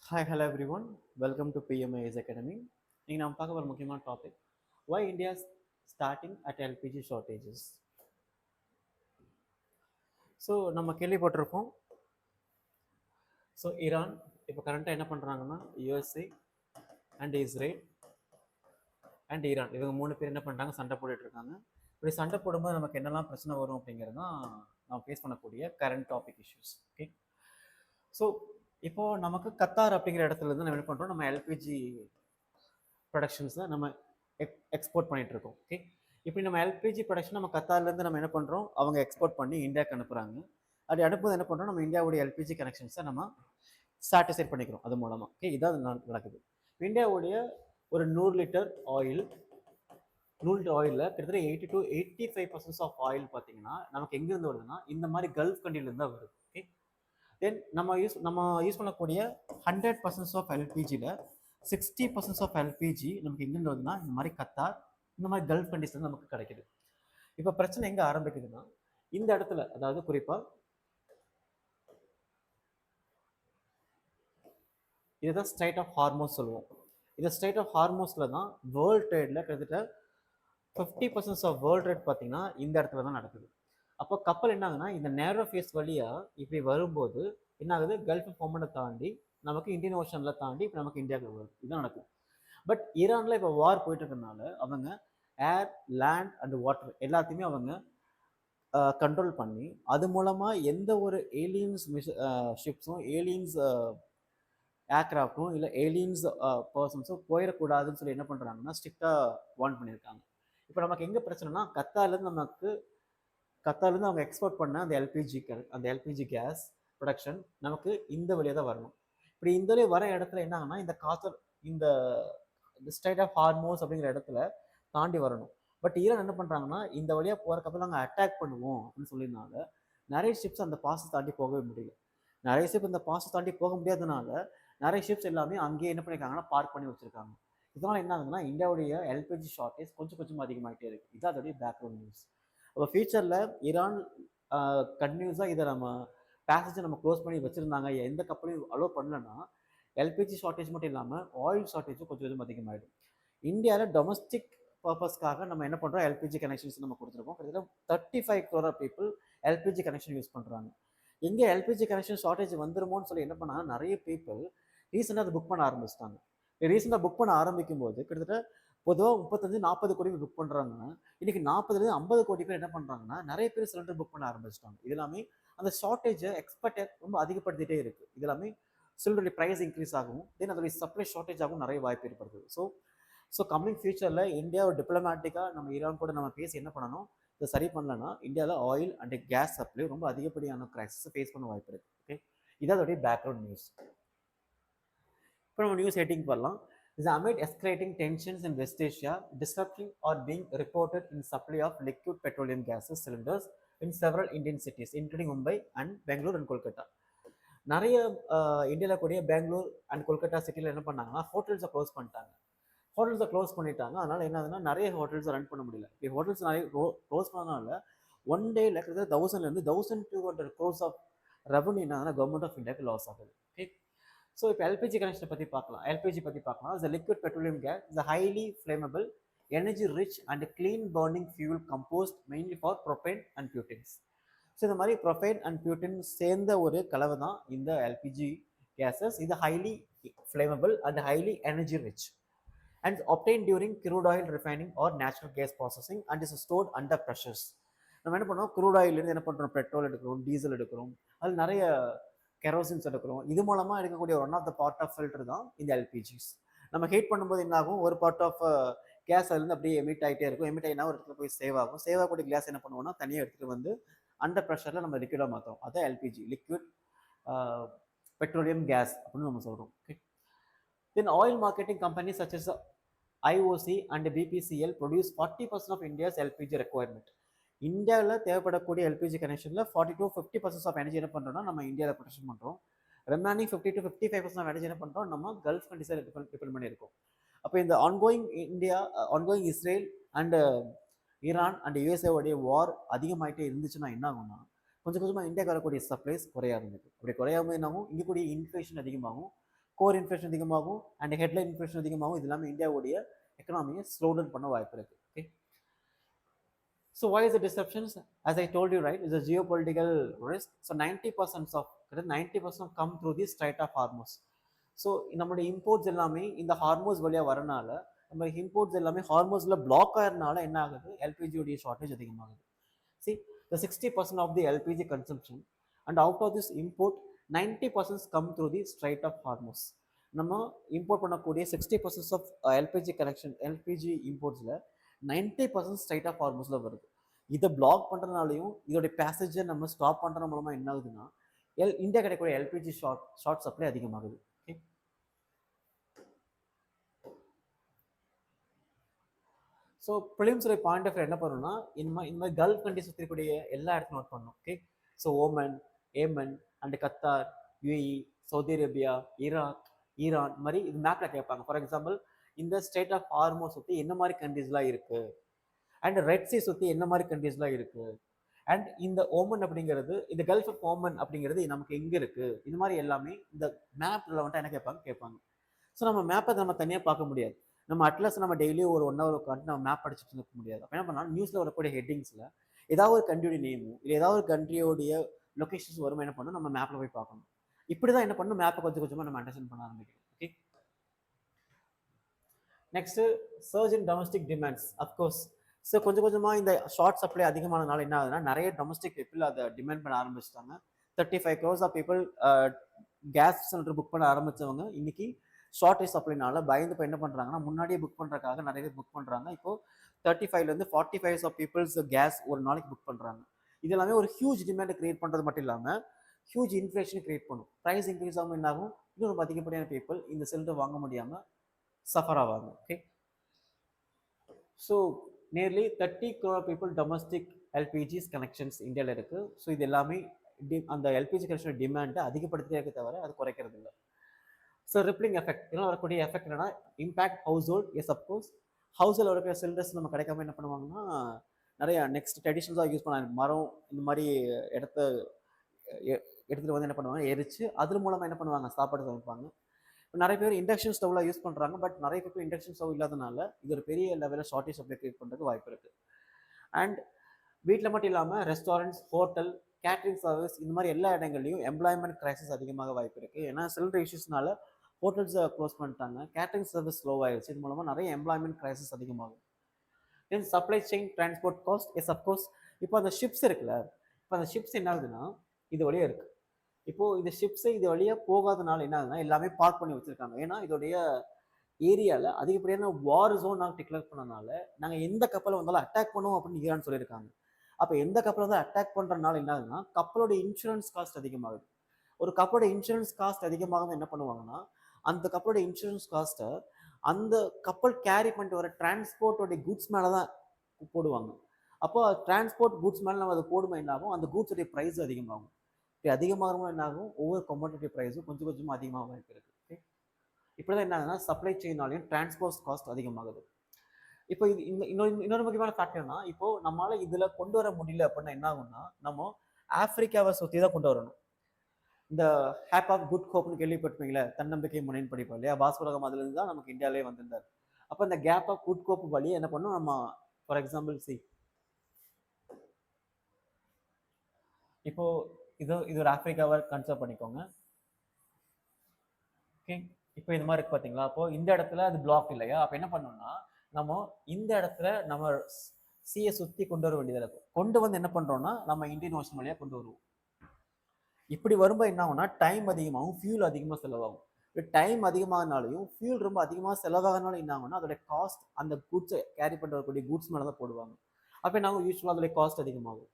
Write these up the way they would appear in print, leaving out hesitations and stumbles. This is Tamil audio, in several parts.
Hi, hello everyone. Welcome to PMIS Academy. இன்னைக்கு நம்ம பார்க்க போகிற முக்கியமான topic why India is starting at LPG shortages. So நம்ம கேள்விப்பட்டிருப்போம். ஸோ ஈரான் இப்போ கரண்ட்டாக என்ன பண்ணுறாங்கன்னா USA and Israel and Iran இவங்க மூணு பேர் என்ன பண்ணுறாங்க சண்டை போட்டுட்டு இருக்காங்க. இப்படி சண்டை போடும்போது நமக்கு என்னெல்லாம் பிரச்சனை வரும் அப்படிங்கிறது தான் நம்ம ஃபேஸ் பண்ணக்கூடிய current topic issues. Okay, so இப்போது நமக்கு கத்தார் அப்படிங்கிற இடத்துல இருந்து நம்ம என்ன பண்ணுறோம், நம்ம எல்பிஜி ப்ரொடக்ஷன்ஸை நம்ம எக்ஸ்போர்ட் பண்ணிட்டு இருக்கோம். ஓகே, இப்படி நம்ம எல்பிஜி ப்ரொடக்ஷன் நம்ம கத்தார்லேருந்து நம்ம என்ன பண்ணுறோம், அவங்க எக்ஸ்போர்ட் பண்ணி இந்தியாவுக்கு அனுப்புகிறாங்க. அப்படி அனுப்புவது என்ன பண்ணுறோம், நம்ம இந்தியாவுடைய எல்பிஜி கனெக்ஷன்ஸை நம்ம சாட்டிஸ்ஃபை பண்ணிக்கிறோம் அது மூலமாக. ஓகே, இதான் நடக்குது. இந்தியாவுடைய ஒரு 100 லிட்டர் ஆயிலில் கிட்டத்தட்ட 80 to 85% ஆஃப் ஆயில் பார்த்தீங்கன்னா நமக்கு எங்கேருந்து வருதுன்னா இந்த மாதிரி கல்ஃப் கண்ட்ரிலேருந்து தான் வருது. ஓகே, தென் நம்ம யூஸ் பண்ணக்கூடிய 100% ஆஃப் எல்பிஜியில் 60% ஆஃப் எல்பிஜி நமக்கு எங்கேருந்து வருதுன்னா இந்த மாதிரி கத்தார், இந்த மாதிரி கல்ஃப் கண்ட்ரிஸ்ல நமக்கு கிடைக்குது. இப்போ பிரச்சனை எங்கே ஆரம்பிக்குதுன்னா இந்த இடத்துல, அதாவது குறிப்பாக இதுதான் ஸ்ட்ரைட் ஆஃப் ஹார்மோஸ் சொல்லுவோம். இந்த ஸ்ட்ரைட் ஆஃப் ஹார்மோஸில் தான் வேர்ல்டு ட்ரேடில் கிட்டத்தட்ட 50% ஆஃப் வேர்ல்டு ட்ரேட் பார்த்தீங்கன்னா இந்த இடத்துல தான் நடக்குது. அப்போ கப்பல் என்ன ஆகுதுன்னா இந்த நேரோ ஃபேஸ் வழியாக இப்படி வரும்போது என்ன ஆகுது, கல்ஃப் ஃபார்மெட்டை தாண்டி நமக்கு இந்தியன் ஓஷனில் தாண்டி இப்போ நமக்கு இந்தியாவுக்கு வருது. இதுதான் நடக்கும். பட் ஈரானில் இப்போ வார் போயிட்டு இருக்கனால அவங்க ஏர், லேண்ட் அண்ட் வாட்டர் எல்லாத்தையுமே அவங்க கண்ட்ரோல் பண்ணி அது மூலமாக எந்த ஒரு ஏலியன்ஸ் ஷிப்ஸும் ஏலியன்ஸ் ஏர்க்ராஃப்டும் இல்லை ஏலியன்ஸ் பர்சன்ஸும் போயிடக்கூடாதுன்னு சொல்லி என்ன பண்ணுறாங்கன்னா ஸ்ட்ரிக்டாக வார்ன் பண்ணியிருக்காங்க. இப்போ நமக்கு எங்கே பிரச்சனைனா கத்தார்லேருந்து அவங்க எக்ஸ்போர்ட் பண்ண அந்த எல்பிஜி கேஸ் ப்ரொடக்ஷன் நமக்கு இந்த வழியாக தான் வரணும். இப்படி இந்த வழியாக வர இடத்துல என்ன ஆகுனா இந்த ஸ்ட்ரைட் ஆஃப் ஹார்மோஸ் அப்படிங்கிற இடத்துல தாண்டி வரணும். பட் ஈரான் என்ன பண்ணுறாங்கன்னா இந்த வழியாக போகிற கப்பல் நாங்கள் அட்டாக் பண்ணுவோம் அப்படின்னு சொல்லியிருந்தாங்க. நிறைய ஷிப்ஸ் அந்த பாஸை தாண்டி போகவே முடியல. நிறைய ஷிப் இந்த பாஸை தாண்டி போக முடியாதனால நிறைய ஷிப்ஸ் எல்லாமே அங்கேயே என்ன பண்ணியிருக்காங்கன்னா பார்க் பண்ணி வச்சிருக்காங்க. இதனால் என்ன ஆகுதுன்னா இந்தியாவுடைய எல்பிஜி ஷார்ட்டேஜ் கொஞ்சம் கொஞ்சமாக அதிகமாகிட்டே இருக்குது. இதான் அதோடைய பேக்ரவுண்ட் நியூஸ். அப்போ ஃபியூச்சரில் ஈரான் கண்டினியூஸாக இதை நம்ம பேசேஜை நம்ம க்ளோஸ் பண்ணி வச்சுருந்தாங்க, எந்த கப்பலையும் அலோவ் பண்ணலன்னா எல்பிஜி ஷார்ட்டேஜ் மட்டும் இல்லாமல் ஆயில் ஷார்ட்டேஜும் கொஞ்சம் கொஞ்சம் அதிகமாகிடும். இந்தியாவில் டொமஸ்டிக் பர்பஸ்க்காக நம்ம என்ன பண்ணுறோம், எல்பிஜி கனெக்ஷன்ஸ் நம்ம கொடுத்துருக்கோம். கிட்டத்தட்ட 35 crore people LPG connection use பண்ணுறாங்க. எங்கே எல்பிஜி கனெக்ஷன் ஷார்ட்டேஜ் வந்துருமோன்னு சொல்லி என்ன பண்ணாங்க, நிறைய பீப்புள் ரீசெண்டாக அதை புக் பண்ண ஆரம்பிச்சிட்டாங்க. ரீசெண்டாக புக் பண்ண ஆரம்பிக்கும் போது கிட்டத்தட்ட பொதுவாக 35-40 கோடி புக் பண்ணுறாங்கன்னா இன்னைக்கு 40-50 கோடி பேர் என்ன பண்ணுறாங்கன்னா நிறைய பேர் சிலிண்டர் புக் பண்ண ஆரம்பிச்சிட்டாங்க. இது எல்லாமே அந்த ஷார்ட்டேஜை எக்ஸ்பெக்டட் ரொம்ப அதிகப்படுத்திட்டே இருக்குது. இது எல்லாமே சிலிண்டருடைய ப்ரைஸ் இன்க்ரீஸ் ஆகும், தென் அதோடைய சப்ளை ஷார்ட்டேஜ் ஆகும் நிறைய வாய்ப்பு ஏற்படுது. ஸோ கம்மிங் ஃபியூச்சரில் இந்தியாவை டிப்ளமேட்டிக்காக நம்ம ஈரான் கூட நம்ம பேசி என்ன பண்ணணும், இதை சரி பண்ணலன்னா இந்தியாவில் ஆயில் அண்ட் கேஸ் சப்ளை ரொம்ப அதிகப்படியான கிரைசிஸை ஃபேஸ் பண்ண வாய்ப்பு இருக்குது. ஓகே, இதான் அதோடைய பேக்ரவுண்ட் நியூஸ். இப்போ நம்ம நியூஸ் ஹெட்டிங் பண்ணலாம். is amid escalating tensions in West Asia, disruptions are being reported in supply of liquid petroleum gases cylinders in several Indian cities, including Mumbai and Bangalore and Kolkata. நிறைய இந்தியாவில் கூடிய பெங்களூர் அண்ட் கொல்கத்தா சிட்டியில் என்ன பண்ணாங்கன்னா ஹோட்டல்ஸை க்ளோஸ் பண்ணிட்டாங்க. அதனால என்ன ஆகுதுன்னா நிறைய ஹோட்டல்ஸை ரன் பண்ண முடியல. இப்போ ஹோட்டல்ஸ் நிறைய க்ளோஸ் பண்ணனால ஒன் டேல கிட்டத்தட்ட 1000 1200 crores ஆஃப் ரெவன்யூ என்ன கவர்மெண்ட் ஆஃப் இந்தியாவுக்கு லாஸ் ஆகுது. ஓகே, ஸோ இப்போ எல்பிஜி கனெக்ஷனை பற்றி பார்க்கலாம். Is liquid petroleum gas is highly flammable, energy rich and clean burning fuel composed mainly for propane and butanes. So இந்த மாதிரி ப்ரொபைன் அண்ட் பியூட்டின் சேர்ந்த ஒரு கலவை தான் இந்த எல்பிஜி கேஸஸ். இது highly flammable and highly energy rich and obtained during crude oil refining or natural gas processing and is stored under pressures. நம்ம என்ன பண்ணுவோம், க்ரூட் ஆயிலிருந்து என்ன பண்ணுறோம், பெட்ரோல் எடுக்கிறோம், டீசல் எடுக்கிறோம், அது நிறைய கெரோசின்ஸ் எடுக்கிறோம். இது மூலமாக எடுக்கக்கூடிய one of the part of filter தான் இந்த எல்பிஜிஸ். நம்ம ஹீட் பண்ணும்போது என்ன ஆகும், ஒரு பார்ட் ஆஃப் கேஸ் அதுலேருந்து அப்படியே எமிட் ஆகிட்டே இருக்கும். எமிட் ஆகினா ஒரு இடத்துல போய் சேவ் ஆகும். சேவ் ஆகக்கூடிய கிளாஸ் என்ன பண்ணுவோம்னா தனியாக எடுத்துகிட்டு வந்து அண்டர் ப்ரெஷரில் நம்ம லிக்விடாக மாற்றோம். அதான் எல்பிஜி, லிக்விட் பெட்ரோலியம் கேஸ் அப்படின்னு நம்ம சொல்கிறோம். Okay, then oil marketing companies such as IOC and BPCL produce 40% of India's LPG requirement. இந்தியாவில் தேவைப்படக்கூடிய எல்பிஜி கனெக்ஷனில் 40-50% ஆஃப் எனர்ஜி என்ன பண்ணுறோம்னா நம்ம இந்தியாவில் ப்ரொடக்ஷன் பண்ணுறோம். ரிமைனிங் 50-55% ஆஃப் எனர்ஜி என்ன பண்ணுறோம், நம்ம கல்ஃப் கண்ட்ரிஸில் டிபெண்ட் பண்ணியிருக்கோம். அப்போ இந்த ongoing Israel and Iran and யூஎஸ்ஏவுடைய வார் அதிகமாகிட்டே இருந்துச்சுன்னா என்ன ஆகும்னா கொஞ்சம் கொஞ்சமாக இந்தியாவுக்கு வரக்கூடிய சப்ளைஸ் குறைய ஆரம்பிக்கும். அப்படி குறையாமல் என்னாகும், இங்கே கூடிய இன்ஃப்ளேஷன் அதிகமாகும், கோர் இன்ஃப்ளேஷன் அதிகமாகும் அண்ட் ஹெட்லைன் இன்ஃப்ளேஷன் அதிகமாகும். இது எல்லாமே இந்தியாவுடைய எக்கனாமியை ஸ்லோ டவுன் பண்ண வாய்ப்பு இருக்கு. Okay, so why is the disruptions? As I told you, right, is a geopolitical risk. So 90% of 90% come through the Strait of Hormuz. So நம்மளுடைய இம்போர்ட்ஸ் எல்லாமே இந்த ஹார்மோஸ் வழியாக வரனால நம்ம இம்போர்ட்ஸ் எல்லாமே ஹார்மோஸில் பிளாக் ஆகிறதுனால என்ன ஆகுது, எல்பிஜியோடைய ஷார்ட்டேஜ் அதிகமாகுது. See, the 60% of the LPG consumption and out of this import 90% come through the Strait of Hormuz. நம்ம இம்போர்ட் பண்ணக்கூடிய 60% ஆஃப் எல்பிஜி கனெக்ஷன் எல்பிஜி இம்போர்ட்ஸில் 90% ஸ்ட்ரைட் ஆஃப் ஹார்மோஸில் வருது. இதை பிளாக் பண்ணுறதுனாலையும் இதோடைய பேசேஜை நம்ம ஸ்டாப் பண்ணுறது மூலமாக என்ன ஆகுதுன்னா இந்தியா கிடைக்கக்கூடிய எல்பிஜி ஷார்ட் சப்ளை அதிகமாகுது. ஓகே, ஸோ ப்ரிலிம்ஸுடைய பாயிண்ட் ஆஃப் வியூ என்ன பண்ணணும்னா இந்த மாதிரி கல்ஃப் கண்ட்ரிஸ் சுற்றக்கூடிய எல்லா இடத்தையும் நோட் பண்ணணும். Okay, so Oman, Yemen and Qatar, UAE, Saudi Arabia, Iran மாதிரி இது மேப்பில் கேட்பாங்க. ஃபார் எக்ஸாம்பிள் இந்த ஸ்டேட் ஆஃப் ஹார்மோஸ் சுற்றி என்ன மாதிரி கண்ட்ரீஸ்லாம் இருக்குது, அண்ட் ரெட் சி சுற்றி என்ன மாதிரி கண்ட்ரீஸ்லாம் இருக்குது, அண்ட் இந்த ஓமன் அப்படிங்கிறது இந்த கல்ஃப் ஆஃப் ஓமன் அப்படிங்கிறது நமக்கு எங்கே இருக்குது, இது மாதிரி எல்லாமே இந்த மேப்பில் வந்துட்டு என்ன கேட்பாங்க. ஸோ நம்ம மேப்பை நம்ம தனியாக பார்க்க முடியாது. நம்ம அட்லஸ் நம்ம டெய்லியும் ஒரு 1 hour உட்காந்து நம்ம மேப் படிச்சுட்டு இருக்க முடியாது. அப்போ என்ன பண்ணாலும் நியூஸில் வரக்கூடிய ஹெட்டிங்ஸில் ஏதாவது ஒரு கண்ட்ரியோட நேமும் இல்லை ஏதாவது ஒரு கண்ட்ரியோடைய லொக்கேஷன்ஸ் வருமா என்ன பண்ணணும், நம்ம மேப்பில் போய் பார்க்கணும். இப்படி தான் என்ன பண்ணணும், மேப்பை கொஞ்சம் கொஞ்சமாக நம்ம அண்டர்ஸ்டாண்ட் பண்ண ஆரம்பிக்கணும். ஓகே, நெக்ஸ்ட்டு சர்ஜ் இன் டொமஸ்டிக் டிமாண்ட்ஸ். அஃப்கோர்ஸ் ஸோ கொஞ்சம் கொஞ்சமாக இந்த ஷார்ட் சப்ளை அதிகமானதுனால என்ன ஆகுதுன்னா நிறைய டொமஸ்டிக் பீப்புள் அதை டிமாண்ட் பண்ண ஆரம்பிச்சிட்டாங்க. 35 crores of people gas cylinder book பண்ண ஆரம்பித்தவங்க இன்னைக்கு ஷார்டேஜ் சப்ளைனால பயந்து இப்போ என்ன பண்ணுறாங்கன்னா முன்னாடியே புக் பண்ணுறதுக்காக நிறைய பேர் புக் பண்ணுறாங்க. இப்போது 35லேருந்து 45 ஆஃப் பீப்புள்ஸ் கேஸ் ஒரு நாளைக்கு புக் பண்ணுறாங்க. இது எல்லாமே ஒரு ஹியூஜ் டிமாண்டை கிரியேட் பண்ணுறது மட்டும் இல்லாமல் ஹியூஜ் இன்ஃப்ளேஷன் கிரியேட் பண்ணும். ப்ரைஸ் இன்க்ரீஸ் ஆகும், என்ன ஆகும், இன்னொரு அதிகப்படியான பீப்புள் இந்த சிலிண்டர் வாங்க முடியாமல் சஃபர் ஆவாங்க. Okay, so nearly 30 crore people domestic LPGs connections இந்தியாவில் இருக்குது. ஸோ இது எல்லாமே அந்த எல்பிஜி கனெக்ஷன் டிமாண்டை அதிகப்படுத்திட்டே இருக்க தவிர அது குறைக்கிறது இல்லை. ஸோ ரிப்ளிங் எஃபெக்ட் இதெல்லாம் வரக்கூடிய எஃபெக்ட் என்னன்னா impact household. Yes, of course household வரக்கூடிய சிலிண்டர்ஸ் நம்ம கிடைக்காம என்ன பண்ணுவாங்கன்னா நிறைய நெக்ஸ்ட் ட்ரெடிஷன்ஸாக யூஸ் பண்ணாங்க. மரம் இந்த மாதிரி எடுத்துகிட்டு வந்து என்ன பண்ணுவாங்க, எரிச்சு அது மூலமாக என்ன பண்ணுவாங்க, சாப்பாடு சமைப்பாங்க. இப்போ நிறைய பேர் இண்டக்ஷன் ஸ்டவ்ல யூஸ் பண்ணுறாங்க. பட் நிறைய பேர் இண்டக்ஷன் ஸ்டவ் இல்லாதனால இது ஒரு பெரிய லெவலில் ஷார்ட்டேஜ் சப்ளை கிரியேட் பண்ணுறதுக்கு வாய்ப்பு இருக்குது. அண்ட் வீட்டில் மட்டும் இல்லாமல் ரெஸ்டாரண்ட்ஸ், ஹோட்டல், கேட்ரிங் சர்வீஸ் இந்த மாதிரி எல்லா இடங்கள்லையும் எம்ப்ளாய்மெண்ட் கிரைசிஸ் அதிகமாக வாய்ப்பு இருக்குது. ஏன்னா சிலிண்டர் இஷ்யூஸ்னால ஹோட்டல்ஸை க்ளோஸ் பண்ணிட்டாங்க, கேட்ரிங் சர்வீஸ் ஸ்லோ ஆயிடுச்சு. இது மூலமாக நிறைய எம்ப்ளாய்மெண்ட் கிரைசிஸ் அதிகமாகும். Then supply chain transport cost. Yes, of course இப்போ அந்த ஷிப்ஸ் இருக்குல்ல, இப்போ அந்த ஷிப்ஸ் என்ன ஆகுதுன்னா இது வழியாக இருக்குது. இப்போது இந்த ஷிப்ஸை இது வழியாக போகாதனால என்ன ஆகுதுன்னா எல்லாமே பார்க் பண்ணி வச்சுருக்காங்க. ஏன்னா இதோடைய ஏரியாவில் அதிகப்படியான வார் ஜோன் நாங்கள் டிக்ளேர் பண்ணனால நாங்கள் எந்த கப்பலை வந்தாலும் அட்டாக் பண்ணுவோம் அப்படின்னு ஈரான் சொல்லியிருக்காங்க. அப்போ எந்த கப்பலை வந்து அட்டாக் பண்ணுறதுனால என்ன ஆகுதுன்னா கப்பலோட இன்சூரன்ஸ் காஸ்ட் அதிகமாகுது. ஒரு கப்பலோட இன்சூரன்ஸ் காஸ்ட் அதிகமாக என்ன பண்ணுவாங்கன்னா அந்த கப்பலோட இன்சூரன்ஸ் காஸ்ட்டை அந்த கப்பல் கேரி பண்ணிட்டு வர டிரான்ஸ்போர்ட்டோடைய குட்ஸ் மேலே தான் போடுவாங்க. அப்போ டிரான்ஸ்போர்ட் குட்ஸ் மேலே நம்ம அதை போடும்போது என்ன ஆகும், அந்த குட்ஸோடைய ப்ரைஸ் அதிகமாகும். இப்படி அதிகமாகும் என்ன ஆகும், ஒவ்வொரு கமோடிட்டி ப்ரைஸும் கொஞ்சம் கொஞ்சமாக அதிகமாக வாய்ப்பு இருக்குது. ஓகே, இப்படி தான் என்ன ஆகுதுன்னா சப்ளை செயினாலையும் டிரான்ஸ்போர்ட் காஸ்ட் அதிகமாகுது. இப்போ இது இன்னொரு முக்கியமான ஃபேக்டர்னா இப்போ நம்மளால இதில் கொண்டு வர முடியல அப்படின்னா என்ன ஆகும்னா நம்ம ஆப்பிரிக்காவை சுற்றி தான் கொண்டு வரணும். இந்த ஹேப் ஆஃப் குட் ஹோப்னு கேள்விப்பட்டிருப்பீங்களே, தன்னம்பிக்கை முனைன்னு படிப்போம் இல்லையா, வாஸ்கோடகாமா அதுலேருந்து தான் நமக்கு இந்தியாவிலே வந்திருந்தார். அப்போ இந்த கேப் ஆஃப் குட் ஹோப் வழி என்ன பண்ணணும் நம்ம, ஃபார் எக்ஸாம்பிள் இப்போ இது ஒரு ஆப்பிரிக்காவை கன்சிடர் பண்ணிக்கோங்க. ஓகே, இப்போ இது மாதிரி இருக்கு பார்த்தீங்களா. அப்போ இந்த இடத்துல அது பிளாக் இல்லையா, அப்போ என்ன பண்ணணும்னா நம்ம இந்த இடத்துல நம்ம சியை சுற்றி கொண்டு வர வேண்டியதாக இருக்கும். கொண்டு வந்து என்ன பண்ணுறோம்னா நம்ம இந்தியன் ஓஷன் வழியாக கொண்டு வருவோம். இப்படி வரும்போது என்ன ஆகும்னா டைம் அதிகமாகும், ஃபியூல் அதிகமாக செலவாகும். டைம் அதிகமாகனாலையும் ஃபியூல் ரொம்ப அதிகமாக செலவாகனாலும் என்ன ஆகும்னா அதோடைய காஸ்ட் அந்த குட்ஸை கேரி பண்ண வரக்கூடிய குட்ஸ் மேலே தான் போடுவாங்க. அப்போ என்ன ஆகும், யூஸ்வலாக அதோடைய காஸ்ட் அதிகமாகும்.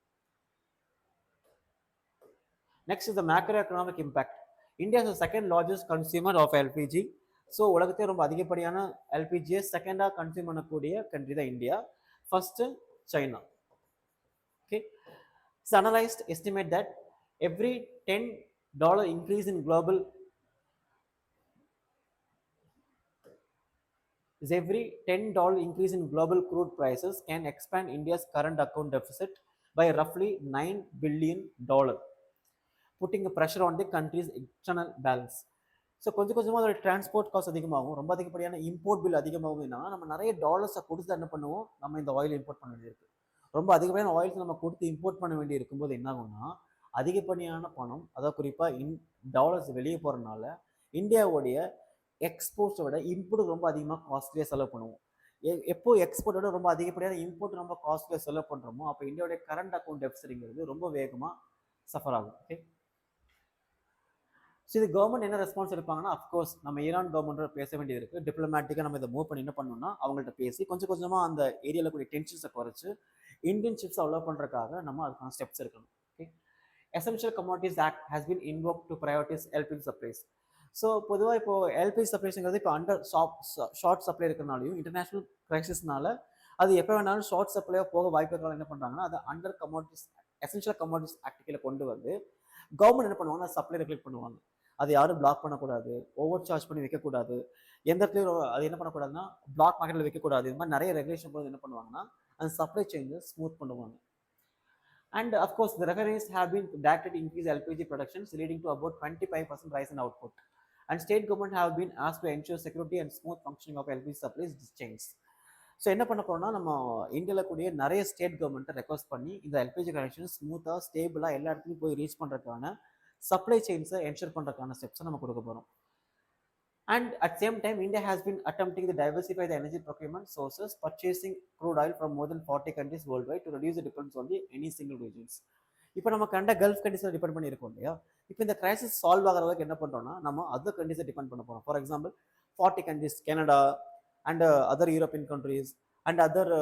Next is the macro economic impact. India is the second largest consumer of LPG. So உலகத்தையே ரொம்ப அதிகப்படியான எல்பிஜியை செகண்டாக கன்சியூம் பண்ணக்கூடிய கண்ட்ரி தான் India. First China. Okay, it's analyst estimate that every $10 increase in global every $10 increase in global crude prices can expand India's current account deficit by roughly $9 billion, putting a pressure on the country's external balance. So கொஞ்சம் கொஞ்சமாக அதோட டிரான்ஸ்போர்ட் காஸ்ட் அதிகமாகும், ரொம்ப அதிகப்படியான இம்போர்ட் பில் அதிகமாகும்னா நம்ம நிறைய டாலர்ஸை கொடுத்து என்ன பண்ணுவோம், நம்ம இந்த ஆயில் இம்போர்ட் பண்ண வேண்டியிருக்கு. ரொம்ப அதிகப்படியான ஆயில்ஸ் நம்ம கொடுத்து இம்போர்ட் பண்ண வேண்டி இருக்கும்போது என்ன ஆகும்னா, அதிகப்படியான பணம், அதாவது குறிப்பாக டாலர்ஸ் வெளியே போகிறனால இந்தியாவுடைய எக்ஸ்போர்ட்ஸை விட இம்போர்ட் ரொம்ப அதிகமாக காஸ்ட்லியாக செலவு பண்ணுவோம். எப்போ எக்ஸ்போர்ட்டோட ரொம்ப அதிகப்படியான இம்போர்ட் ரொம்ப காஸ்ட்லியாக செலவு பண்ணுறோமோ அப்போ இந்தியாவுடைய கரண்ட் அக்கௌண்ட் டெபிசிட்ங்கிறது ரொம்ப வேகமாக சஃபர் ஆகும். ஓகே, ஸோ இது கவர்மெண்ட் என்ன ரெஸ்பான்ஸ் எடுப்பாங்கன்னா, அஃப்கோர்ஸ் நம்ம ஈரான் கவர்மெண்ட்டோட பேச வேண்டியது இருக்குது. டிப்ளமேட்டிக்காக நம்ம இதை மூவ் பண்ணி என்ன பண்ணணும்னா அவங்கள்ட்ட பேசி கொஞ்சம் கொஞ்சமாக அந்த ஏரியாவில் கூடிய டென்ஷன்ஸை குறைச்சி இந்தியன் சிப்ஸ் அலோவ் பண்ணுறதுக்காக நம்ம அதுக்கான ஸ்டெப்ஸ் எடுக்கணும். Okay, essential commodities act has been invoke to priorities LPG supplies. So பொதுவாக இப்போ எல்பிஜி சப்ளைஸ்ங்கிறது இப்போ அண்டர் ஷார்ட் சப்ளை இருக்கிறனாலையும் இன்டர்நேஷனல் கிரைசிஸ்னால அது எப்போ வேணாலும் ஷார்ட் சப்ளையாக போக வாய்ப்பு இருக்கிறனால என்ன பண்ணுறாங்கன்னா அதை under commodities essential commodities act கீழே கொண்டு வந்து கவர்மெண்ட் என்ன பண்ணுவாங்கன்னா சப்ளை ரெகுலேட் பண்ணுவாங்க. அது யாரும் பிளாக் பண்ணக்கூடாது, ஓவர் சார்ஜ் பண்ணி வைக்கக்கூடாது, எந்த இடத்துலையும் அது என்ன பண்ணக்கூடாதுன்னா பிளாக் மார்க்கெட்டில் வைக்கக்கூடாது. இது மாதிரி நிறைய ரெகுலேஷன் போது என்ன பண்ணுவாங்கன்னா அந்த சப்ளை செயினை ஸ்மூத் பண்ணுவாங்க. And of course, the refineries have been directed to increase LPG productions, leading to about 25% rise in output. And state government have been asked to ensure security and smooth functioning of LPG supplies chains. So என்ன பண்ண போறோம்னா நம்ம இந்தியாவில் கூடிய நிறைய ஸ்டேட் கவர்மெண்ட்டை ரெக்வஸ்ட் பண்ணி இந்த எல்பிஜி கனெக்ஷன் ஸ்மூத்தாக ஸ்டேபிளாக எல்லா இடத்துலையும் போய் ரீச் பண்ணுறதுக்கான சப்ளை செயின்ஸை என்ஷூர் பண்ணுறதுக்கான ஸ்டெப்ஸை நம்ம கொடுக்க போகிறோம். And at the same time, India has been attempting to diversify the energy procurement sources, purchasing crude oil from more than 40 countries worldwide to reduce the dependence on any single regions. இப்போ நம்ம கண்ட கல்ஃப் கண்ட்ரீஸில் டிபெண்ட் பண்ணியிருக்கோம் இல்லையா, இப்போ இந்த கிரைசிஸ் சால்வ் ஆகிற அளவுக்கு என்ன பண்ணுறோம்னா நம்ம அதர் கண்ட்ரீஸை டிபெண்ட் பண்ண போகிறோம். For example 40 countries, Canada and other European countries and other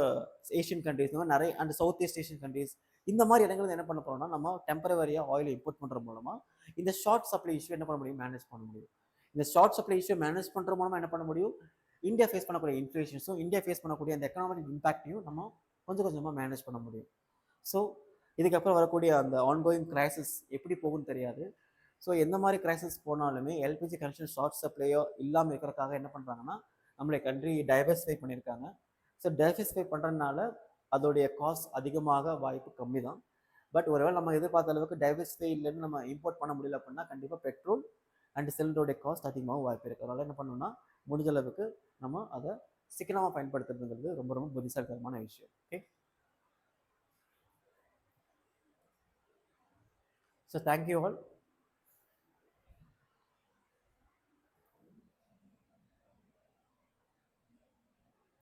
Asian countries, இந்த மாதிரி நிறைய and south east Asian countries, இந்த மாதிரி இடங்கள் என்ன பண்ண போகிறோம்னா நம்ம டெம்பரவரியாக ஆயில் இம்போர்ட் பண்ணுற மூலமாக இந்த ஷார்ட் சப்ளை இஷ்யூ என்ன பண்ண முடியும், மேனேஜ் பண்ண முடியும். இந்த ஷார்ட் சப்ளை இஷ்யூ மேனேஜ் பண்ணுற மூலமாக என்ன பண்ண முடியும், இந்தியா ஃபேஸ் பண்ணக்கூடிய இன்ஃப்ளேஷன்ஸும் இந்தியா ஃபேஸ் பண்ணக்கூடிய அந்த எக்கனாமிக் இம்பாக்டையும் நம்ம கொஞ்சம் கொஞ்சமாக மேனேஜ் பண்ண முடியும். ஸோ இதுக்கப்புறம் வரக்கூடிய அந்த ஆன்கோயிங் கிரைசிஸ் எப்படி போகும்னு தெரியாது. ஸோ எந்த மாதிரி கிரைசிஸ் போனாலுமே எல்பிஜி கனெக்ஷன் ஷார்ட் சப்ளையோ இல்லாமல் இருக்கிறதுக்காக என்ன பண்ணுறாங்கன்னா நம்மளுடைய கண்ட்ரி டைவர்சிஃபை பண்ணியிருக்காங்க. ஸோ டைவர்சிஃபை பண்ணுறதுனால அதோடைய காஸ்ட் அதிகமாக வாய்ப்பு கம்மி தான். பட் ஒருவேளை நம்ம எதிர்பார்த்த அளவுக்கு டைவர்சிஃபை இல்லைன்னு நம்ம இம்போர்ட் பண்ண முடியல அப்படின்னா கண்டிப்பாக பெட்ரோல் அண்ட் சிலிண்டரோடைய காஸ்ட் அதிகமாக வாய்ப்பு இருக்குது. அதனால் என்ன பண்ணணும்னா முடிஞ்ச அளவுக்கு நம்ம அதை சிக்கனமாக பயன்படுத்துறதுங்கிறது ரொம்ப ரொம்ப புத்திசாலித்தனமான விஷயம். Okay, so thank you all.